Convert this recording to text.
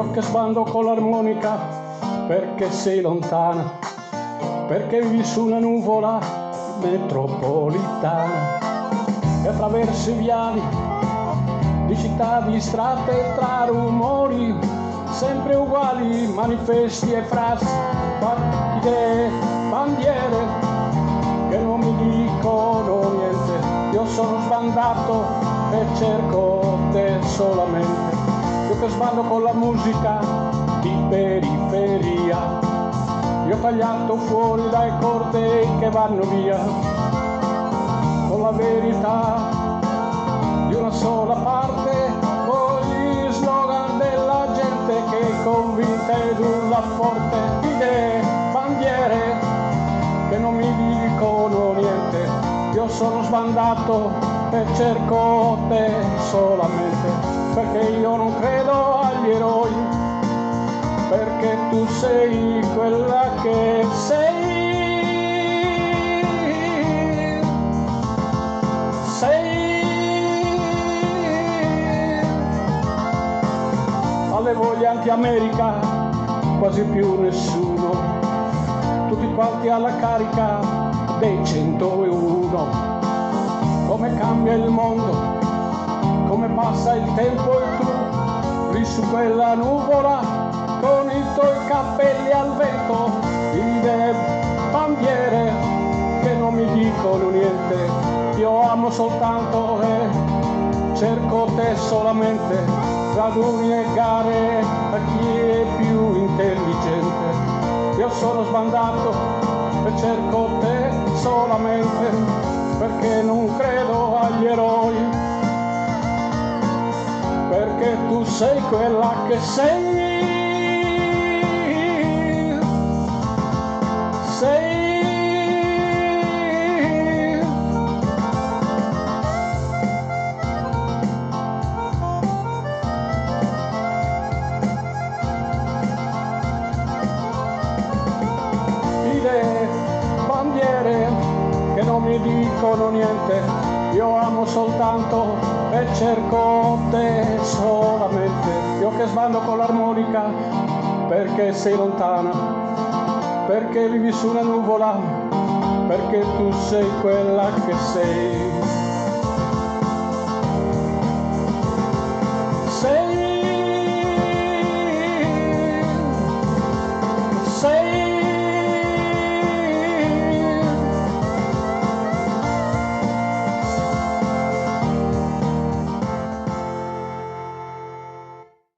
io che sbando con l'armonica perché sei lontana, perché vivi su una nuvola metropolitana e attraverso i viali di città, di strade, tra rumori sempre uguali, manifesti e frasi, idee, bandiere che non mi dicono niente. Io sono sbandato e cerco te solamente, io che sbando con la musica di periferia, io ho tagliato fuori dai cortei che vanno via con la verità di una sola parte, con gli slogan della gente che è convinta ed urla forte, idee, bandiere che non mi dicono niente. Io sono sbandato e cerco te solamente, perché io non credo agli eroi, perché tu sei quella che sei. Alle voglie anti-America quasi più nessuno, tutti quanti alla carica dei 101. Come cambia il mondo, come passa il tempo e tu lì su quella nuvola con i tuoi capelli al vento, idee, bandiere che non mi dicono niente. Io amo soltanto e cerco te solamente, raduni e gare a chi è più intelligente. Io sono sbandato e cerco te solamente, perché non credo agli eroi, perché tu sei quella che sei. Idee, bandiere che non mi dicono niente, io amo soltanto e cerco te solamente, io che sbando con l'armonica perché sei lontana, perché vivi su una nuvola, perché tu sei quella che sei.